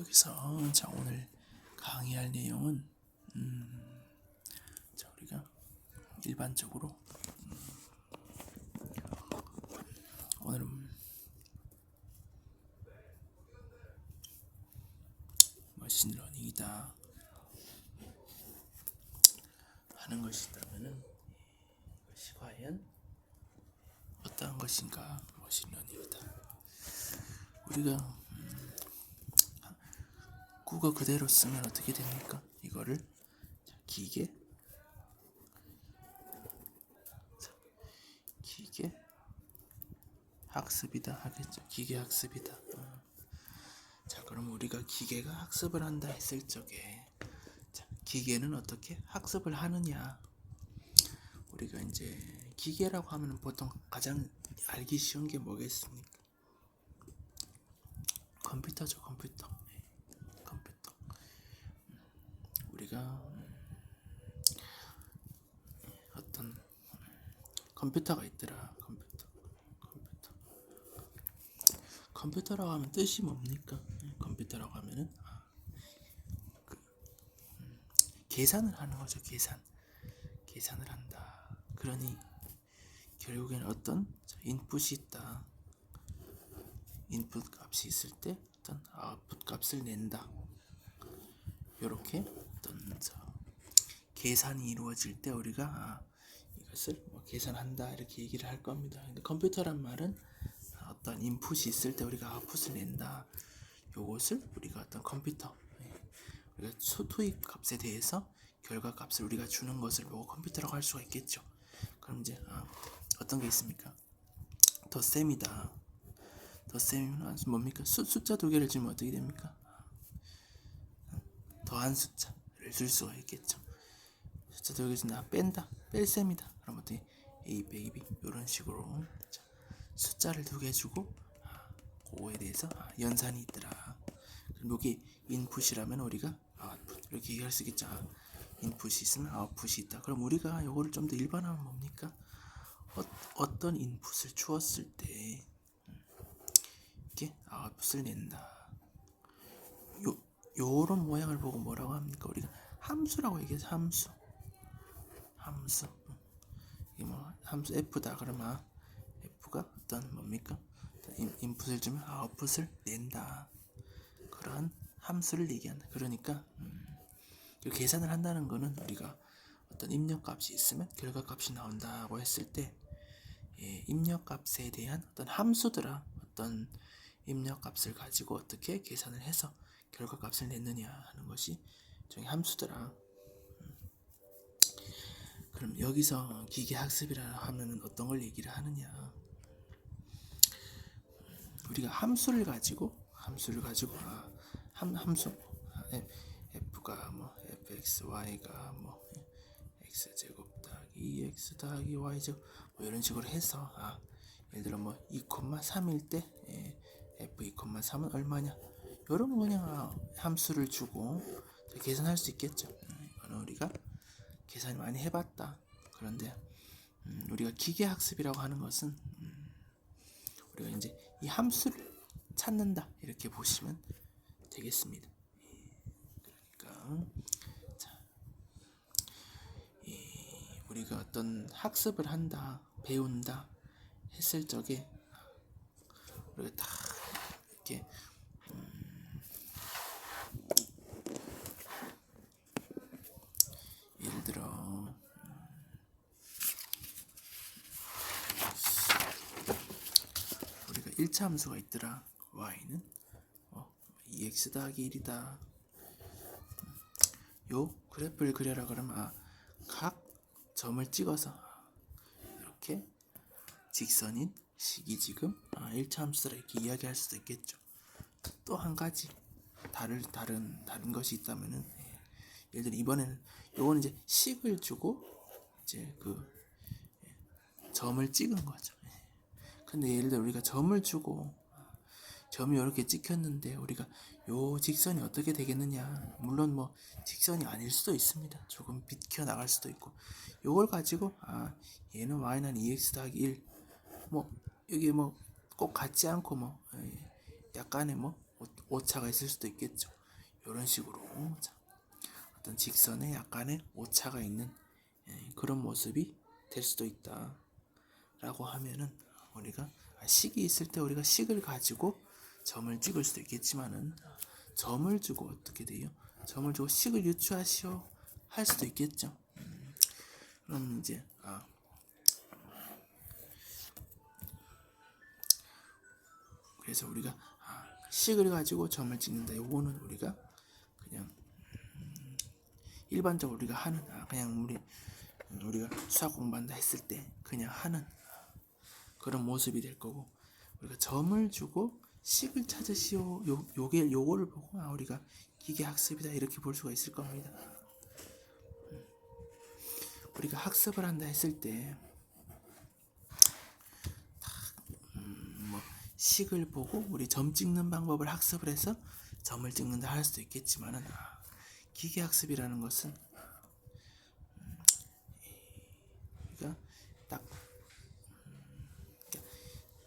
여기서 자 오늘 강의할 내용은 자 우리가 일반적으로 오늘은 머신러닝이다 하는 것이 있다면은 이것이 과연 어떠한 것인가. 머신러닝이다. 우리가 국어 그대로 쓰면 어떻게 됩니까? 이거를 기계 학습이다 하겠죠. 기계 학습이다. 자 그럼 우리가 기계가 학습을 한다 했을 적에 자, 기계는 어떻게 학습을 하느냐. 우리가 이제 기계라고 하면 보통 가장 알기 쉬운 게 뭐겠습니까? 컴퓨터죠. 컴퓨터. 우리가 어떤 컴퓨터가 있더라. 컴퓨터라고 하면 뜻이 뭡니까? 컴퓨터라고 하면은 계산을 하는 거죠. 계산을 한다. 그러니 결국에는 어떤 인풋이 있다. 인풋 값이 있을 때 어떤 아웃풋 값을 낸다. 이렇게 어떤 계산이 이루어질 때 우리가 이것을 계산한다 이렇게 얘기를 할 겁니다. 근데 컴퓨터란 말은 어떤 인풋이 있을 때 우리가 아웃풋을 낸다. 요것을 우리가 어떤 컴퓨터 우리가 투입 값에 대해서 결과 값을 우리가 주는 것을 보고 컴퓨터라고 할 수가 있겠죠. 그럼 이제 어떤 게 있습니까? 덧셈이다. 덧셈은 뭡니까? 숫자 두 개를 주면 어떻게 됩니까? 더한 숫자를 줄 수가 있겠죠. 숫자 두 개를 준다. 뺀다. 뺄셈이다. 그럼 어떻게 A 빼기 B 이런 식으로 숫자를 두 개 주고 그거에 대해서 연산이 있더라. 그럼 여기 인풋이라면 우리가 아웃풋 이렇게 얘기할 수 있겠죠. 인풋이 있으면 아웃풋이 있다. 그럼 우리가 이거를 좀 더 일반화하면 뭡니까? 어떤 인풋을 주었을 때 이렇게 아웃풋을 낸다. 요런 모양을 보고 뭐라고 합니까? 우리가 함수라고 얘기해서 함수. 이게 함수 F다. 그러면 F가 어떤 뭡니까? 인풋을 주면 아웃풋을 낸다. 그런 함수를 얘기한다. 그러니까 계산을 한다는 거는 우리가 어떤 입력값이 있으면 결과값이 나온다고 했을 때 입력값에 대한 어떤 함수들아 어떤 입력값을 가지고 어떻게 계산을 해서 결과값을 냈느냐 하는 것이 저희 함수더라. 그럼 여기서 기계학습이라 하면 어떤 걸 얘기를 하느냐. 우리가 함수를 가지고 함수 f가 fxy가 x제곱 더하기 2x 더하기 y제곱 이런 식으로 해서 예를 들어 2,3일 때 f 2,3은 얼마냐 이런 그냥 함수를 주고 계산할 수 있겠죠. 이거는 우리가 계산 많이 해봤다. 그런데 우리가 기계학습이라고 하는 것은 우리가 이제 이 함수를 찾는다 이렇게 보시면 되겠습니다. 그러니까 우리가 어떤 학습을 한다, 배운다 했을 적에 우리가 다 이렇게 예를 들어 우리가 1차 함수가 있더라. y는 2x 더하기 1이다. 요 그래프를 그려라 그러면 각 점을 찍어서 이렇게 직선인 식이 지금 1차 함수라 이렇게 이야기할 수도 있겠죠. 또 한 가지 다른 것이 있다면은 예를 들어 이번에는 요거는 이제 식을 주고 이제 그 점을 찍은 거죠. 근데 예를 들어 우리가 점을 주고 점이 이렇게 찍혔는데 우리가 요 직선이 어떻게 되겠느냐. 물론 직선이 아닐 수도 있습니다. 조금 비켜 나갈 수도 있고 요걸 가지고 얘는 y는 2x 더하기 1 이게 꼭 같지 않고 약간의 오차가 있을 수도 있겠죠. 이런 식으로 자, 어떤 직선에 약간의 오차가 있는 그런 모습이 될 수도 있다 라고 하면은 우리가 식이 있을 때 우리가 식을 가지고 점을 찍을 수도 있겠지만은 점을 주고 어떻게 돼요? 점을 주고 식을 유추하시오 할 수도 있겠죠. 그럼 이제 그래서 우리가 식을 가지고 점을 찍는다. 요거는 우리가 그냥 일반적으로 우리가 하는 그냥 우리가 수학 공부한다 했을 때 그냥 하는 그런 모습이 될 거고, 우리가 점을 주고 식을 찾으시오 요거를 보고 우리가 기계 학습이다 이렇게 볼 수가 있을 겁니다. 우리가 학습을 한다 했을 때 식을 보고 우리 점 찍는 방법을 학습을 해서 점을 찍는다 할 수도 있겠지만은 기계 학습이라는 것은 우리가 딱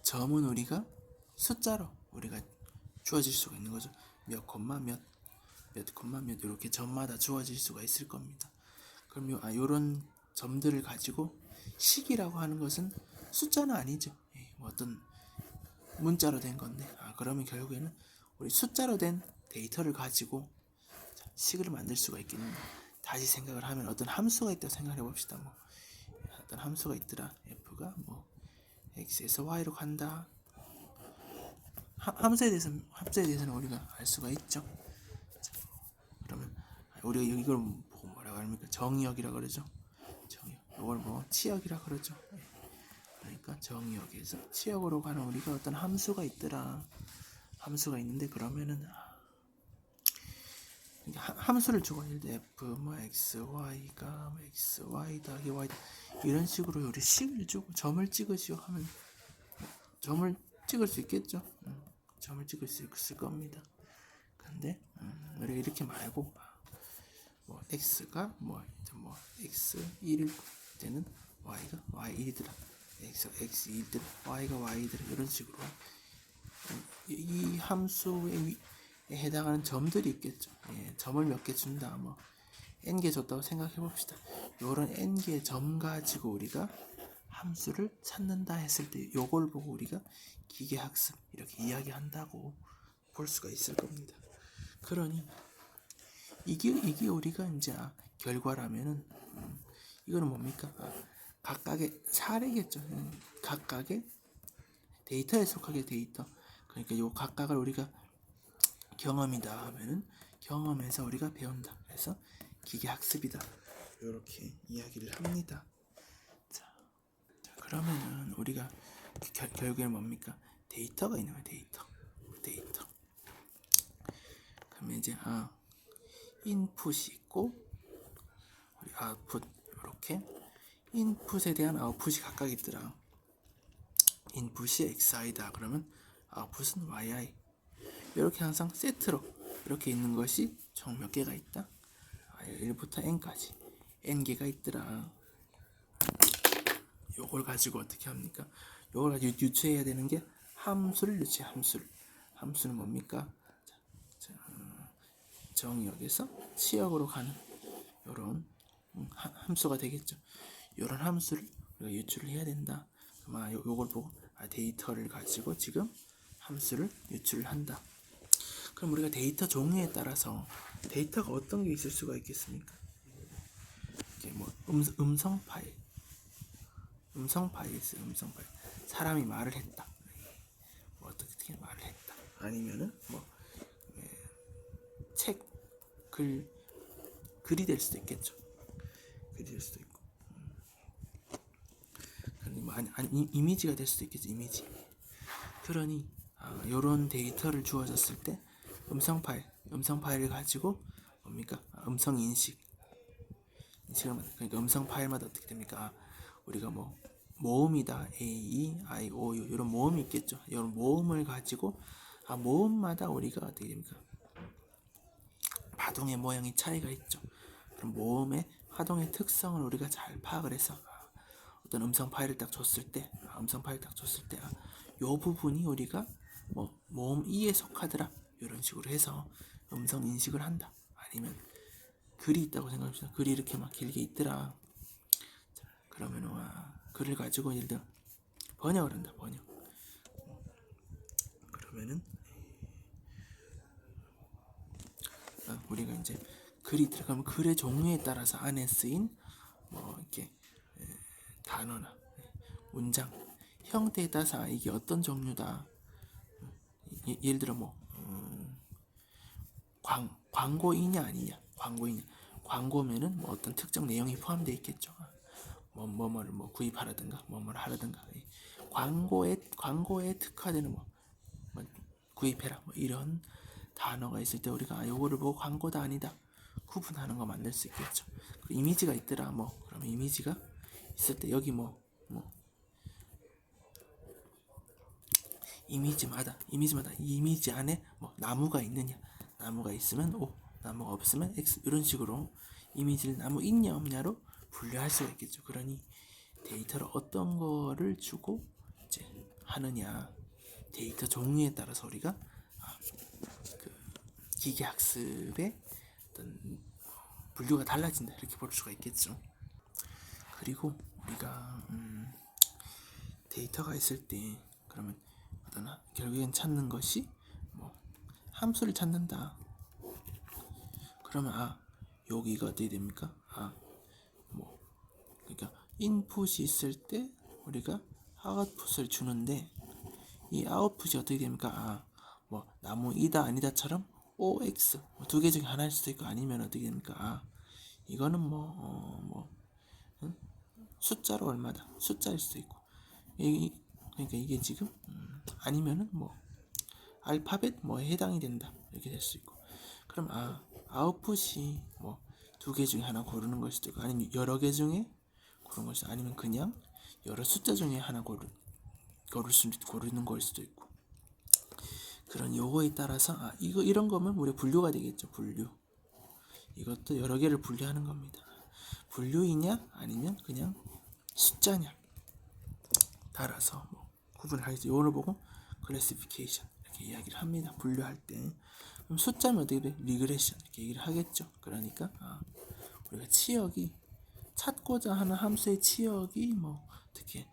점은 우리가 숫자로 우리가 주어질 수가 있는 거죠. 몇 콤마 몇 이렇게 점마다 주어질 수가 있을 겁니다. 그럼 요런 점들을 가지고 식이라고 하는 것은 숫자는 아니죠. 뭐 어떤 문자로 된 건데 그러면 결국에는 우리 숫자로 된 데이터를 가지고 식을 만들 수가 있겠는데, 다시 생각을 하면 어떤 함수가 있다고 생각해 봅시다. 뭐 어떤 함수가 있더라. f가 뭐 x에서 y로 간다. 함수에 대해서는 우리가 알 수가 있죠. 자, 그러면 우리가 이걸 보고 뭐라고 합니까? 정의역이라 그러죠. 정의역. 이걸 뭐 치역이라 그러죠. 그러니까 정의역에서 치역으로 가는 우리가 어떤 함수가 있더라. 함수가 있는데 그러면은 함수를 주고 예를 들어 f 뭐 x y가 뭐 x y 더하기 y 이런 식으로 우리 식을 주고 점을 찍으시오 하면 점을 찍을 수 있겠죠. 점을 찍을 수 있을 겁니다. 근데 우리가 이렇게 말고 뭐 x가 뭐 x 1일 때는 y가 y 1이더라. x 2이더라. y가 y이더라. 이런 식으로 이 함수에 해당하는 점들이 있겠죠. 점을 몇 개 준다. 뭐 n개 줬다고 생각해 봅시다. 요런 n개 점 가지고 우리가 함수를 찾는다 했을 때 요걸 보고 우리가 기계학습 이렇게 이야기한다고 볼 수가 있을 겁니다. 그러니 이게 우리가 이제 결과라면은 이거는 뭡니까? 각각의 사례겠죠. 각각의 데이터에 속하게 데이터. 그러니까 요 각각을 우리가 경험이다 하면은 경험에서 우리가 배운다. 그래서 기계학습이다. 이렇게 이야기를 합니다. 자, 그러면은 우리가 결국에는 뭡니까? 데이터가 있는 거예요. 데이터. 그러면 이제 인풋이 있고 우리 아웃풋 이렇게 인풋에 대한 아웃풋이 각각 있더라. 인풋이 xi다. 그러면 아웃풋은 yi. 이렇게 항상 세트로 이렇게 있는 것이 총 몇 개가 있다? 1부터 n까지 n개가 있더라. 요걸 가지고 어떻게 합니까? 요걸 가지고 유추해야 되는 게 함수를 유추해. 함수는 뭡니까? 정의역에서 치역으로 가는 요런 함수가 되겠죠. 요런 함수를 우리가 유추를 해야 된다. 그럼 요걸 보고 데이터를 가지고 지금 함수를 유추를 한다. 그럼 우리가 데이터 종류에 따라서 데이터가 어떤 게 있을 수가 있겠습니까? 이게 뭐 음성 파일 있어요. 음성 파일. 사람이 말을 했다. 뭐 어떻게 말을 했다. 아니면은 뭐 책, 글이 될 수도 있겠죠. 글이 될 수도 있고. 이미지가 될 수도 있겠죠. 이미지. 그러니 요런 데이터를 주어졌을 때 음성 파일을 가지고 뭡니까? 음성 인식을 그러니까 음성 파일마다 어떻게 됩니까? 우리가 뭐 모음이다. A, E, I, O, U 이런 모음이 있겠죠. 이런 모음을 가지고 모음마다 우리가 어떻게 됩니까? 파동의 모양이 차이가 있죠. 그럼 모음의 파동의 특성을 우리가 잘 파악을 해서 어떤 음성 파일을 딱 줬을 때 요 부분이 우리가 뭐 모음 E에 속하더라. 이런 식으로 해서 음성 인식을 한다. 아니면 글이 있다고 생각합시다. 글이 이렇게 막 길게 있더라. 자, 그러면 글을 가지고 예를 들어 번역을 한다. 번역. 그러면은 우리가 이제 글이 들어가면 글의 종류에 따라서 안에 쓰인 뭐 이렇게 단어나 문장 형태에 따라서 이게 어떤 종류다. 예를 들어 뭐 광고이냐 아니냐. 광고면은 뭐 어떤 특정 내용이 포함되어 있겠죠. 뭐를 뭐 구입하라든가 뭐를 하라든가. 광고에 특화되는 뭐 구입해라 뭐 이런 단어가 있을 때 우리가 요거를 보고 광고다 아니다 구분하는 거 만들 수 있겠죠. 이미지가 있더라. 뭐 그러면 이미지가 있을 때 여기 뭐 이미지마다 이 이미지 안에 뭐 나무가 있느냐. 나무가 있으면 O, 나무가 없으면 X. 이런 식으로 이미지를 나무 있냐 없냐로 분류할 수가 있겠죠. 그러니 데이터를 어떤 거를 주고 이제 하느냐, 데이터 종류에 따라서 우리가 그 기계학습의 어떤 분류가 달라진다 이렇게 볼 수가 있겠죠. 그리고 우리가 데이터가 있을 때 그러면 결국엔 찾는 것이 뭐 함수를 찾는다. 그러면 여기가 어떻게 됩니까? 뭐 그러니까 인풋이 있을 때 우리가 아웃풋을 주는데 이 아웃풋이 어떻게 됩니까? 뭐 나무이다 아니다처럼 OX 두 개 중에 하나일 수도 있고 아니면 어떻게 됩니까? 이거는 숫자로 얼마다 숫자일 수도 있고 그러니까 이게 지금 아니면은 뭐 알파벳 뭐에 해당이 된다 이렇게 될 수 있고 그럼 아웃풋이 뭐 두 개 중에 하나 고르는 걸 수도 있고 아니면 여러 개 중에 고르는 걸 수도 있고 아니면 그냥 여러 숫자 중에 하나 고르는 걸 수도 있고 그런 요거에 따라서 이런 거면 우리 분류가 되겠죠. 분류. 이것도 여러 개를 분류하는 겁니다. 분류이냐 아니면 그냥 숫자냐 따라서 뭐 구분을 하겠죠. 요거를 보고 클래시피케이션 이렇게 이야기를 합니다. 분류할 때 그럼 숫자면 어떻게 돼? 리그레션 이렇게 얘기를 하겠죠. 그러니까 우리가 치역이 찾고자 하는 함수의 치역이 뭐 어떻게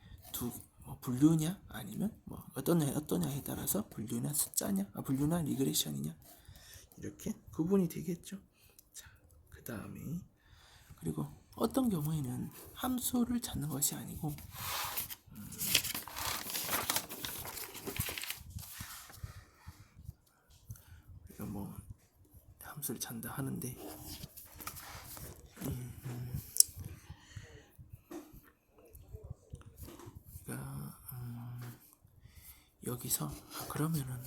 뭐 분류냐 아니면 뭐 어떠냐에 따라서 분류냐 숫자냐 분류나 리그레션이냐 이렇게 구분이 되겠죠. 자, 그 다음에 그리고 어떤 경우에는 함수를 찾는 것이 아니고 우리가 뭐 함수를 찾는다 하는데 여기서 그러면은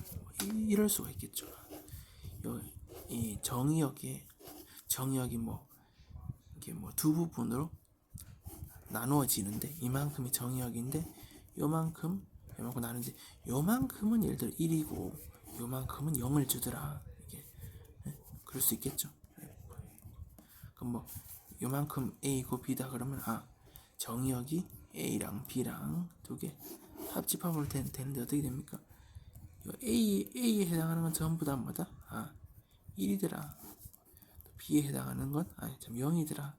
이럴 수가 있겠죠. 이 정의역이 뭐 이게 뭐 두 부분으로 나누어지는데 이만큼이 정의역인데 요만큼 나누는데 요만큼은 예를 들어 1이고 요만큼은 0을 주더라. 이게 그럴 수 있겠죠. 그럼 뭐 요만큼 A고 B다 그러면 정의역이 A랑 B랑 두 개 합집합으로 되는데 어떻게 됩니까? A에 해당하는 건 전부 다 뭐다? 1이더라. B에 해당하는 건 0이더라.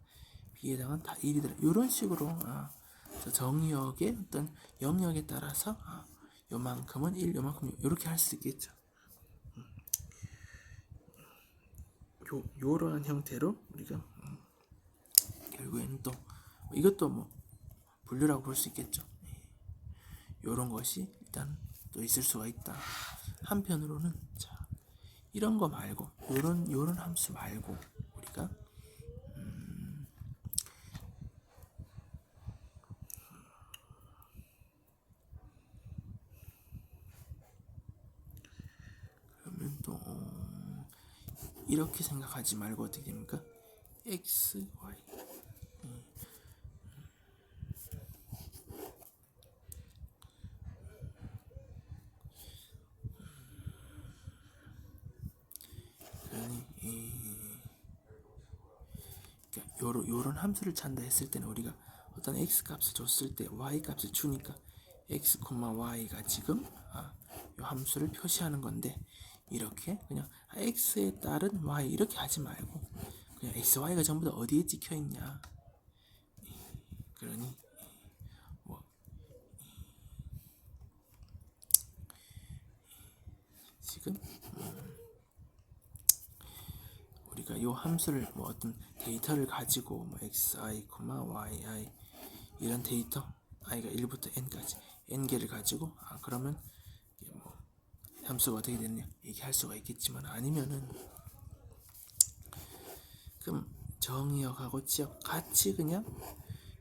B에 해당은 다 1이더라. 이런 식으로 정의역의 어떤 영역에 따라서 요만큼은 1, 요만큼 이렇게 할 수 있겠죠. 요러한 형태로 우리가 결국에는 또 이것도 뭐 분류라고 볼 수 있겠죠. 요런 것이 일단 또 있을 수가 있다. 한편으로는 이런 거 말고 요런 함수 말고 우리가 그러면 또 이렇게 생각하지 말고 어떻게 됩니까? x, y 그러니 요런 함수를 찾는다 했을 때는 우리가 어떤 x 값을 줬을 때 y 값을 주니까 x, y가 지금 요 함수를 표시하는 건데 이렇게 그냥 x에 따른 y 이렇게 하지 말고 그냥 x, y가 전부 다 어디에 찍혀 있냐. 그러니 뭐 지금 우리가 요 함수를 뭐 어떤 데이터를 가지고 뭐 xi, yi 이런 데이터 i가 1부터 n까지 n개를 가지고 그러면 뭐 함수가 어떻게 됐냐 얘기할 수가 있겠지만, 아니면은 그럼 정의역하고 지역 같이 그냥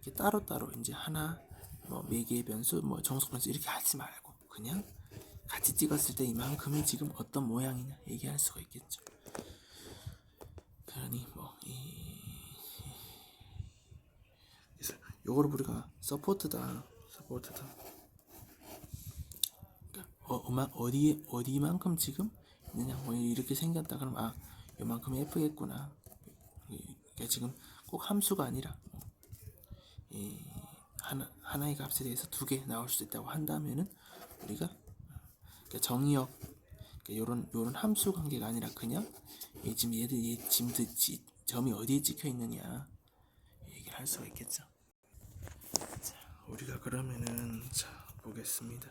이렇게 따로따로 이제 하나 뭐 매개의 변수 뭐 정속 변수 이렇게 하지 말고 그냥 같이 찍었을 때 이만큼이 지금 어떤 모양이냐 얘기할 수가 있겠죠. 그러니 그래서 요거를 우리가 서포트다. 그러니까 어디만큼 지금 있느냐 뭐 이렇게 생겼다 그러면 요만큼 F겠구나. 그러니까 지금 꼭 함수가 아니라 하나의 값에 대해서 두 개 나올 수 있다고 한다면은 우리가 그러니까 정의역 요런 함수 관계가 아니라 그냥 지금 점이 어디에 찍혀 있느냐 얘기를 할 수가 있겠죠. 자, 우리가 그러면은 보겠습니다.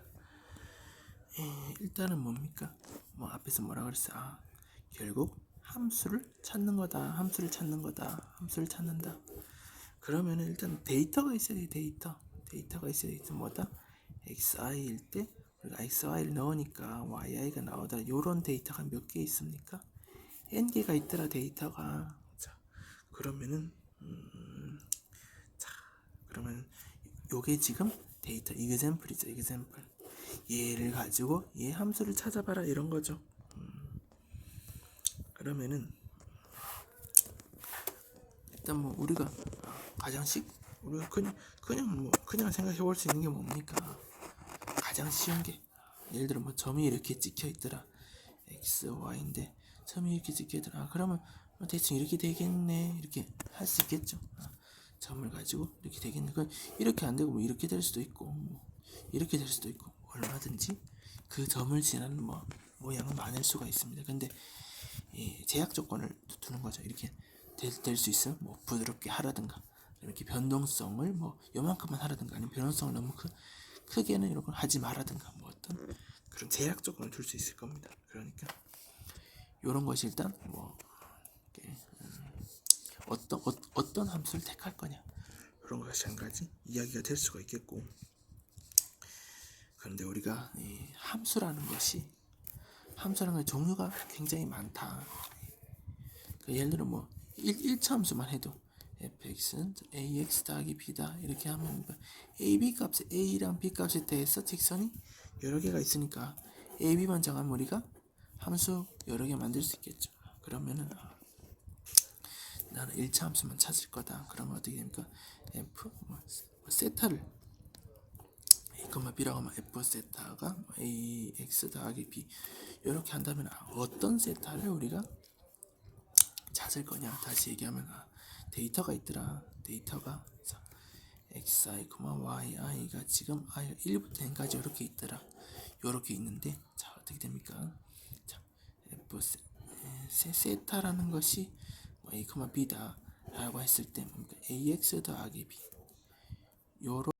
일단은 뭡니까? 뭐 앞에서 뭐라 그랬어? 결국 함수를 찾는 거다. 함수를 찾는다. 그러면은 일단 데이터가 있어야 돼. 데이터가 있어야 돼. 뭐다? xi일 때 우리가 xy를 넣으니까 yi가 나오더라. 요런 데이터가 몇 개 있습니까? n개가 있더라. 데이터가. 자, 그러면은 그러면 요게 지금 데이터 example이죠. example. 얘를 가지고 얘 함수를 찾아봐라 이런 거죠. 그러면은 일단 뭐 우리가 우리가 그냥 생각해 볼 수 있는 게 뭡니까? 가장 쉬운 게 예를 들어 뭐 점이 이렇게 찍혀 있더라. x, y인데 점이 이렇게 찍혀 있더라. 그러면 대충 이렇게 되겠네. 이렇게 할 수 있겠죠. 점을 가지고 이렇게 되겠네. 이렇게 안 되고 뭐 이렇게 될 수도 있고 뭐 이렇게 될 수도 있고 얼마든지 그 점을 지나는 모양은 많을 수가 있습니다. 근데 제약 조건을 두는 거죠. 이렇게 될 수 있어. 뭐 부드럽게 하라든가 이렇게 변동성을 뭐 요만큼만 하라든가 아니면 변동성을 너무 크게는 이런 걸 하지 말라든가 뭐 어떤 그런 제약 조건을 둘 수 있을 겁니다. 그러니까 요런 것이 일단 뭐 어떤 함수를 택할 거냐 그런 것이 한 가지 이야기가 될 수가 있겠고, 그런데 우리가 함수라는 것이 종류가 굉장히 많다. 예를 들어 뭐 1차 함수만 해도 fx는 ax 더하기 b다 이렇게 하면 ab 값에 a랑 b 값에 대해서 직선이 여러 개가 있으니까 a, b만 정하면 우리가 함수 여러 개 만들 수 있겠죠. 그러면은 나는 1차 함수만 찾을 거다. 그러면 어떻게 됩니까? f 세타를 a, b라고 하면 f 세타가 ax 더하기 b 이렇게 한다면 어떤 세타를 우리가 찾을 거냐. 다시 얘기하면 데이터가 있더라. 데이터가 xi, yi가 지금 i가 1부터 n까지 이렇게 있더라. 이렇게 있는데 어떻게 됩니까? f 세타라는 것이 a, b다 라고 했을 때 뭡니까? ax 더하기 b 요런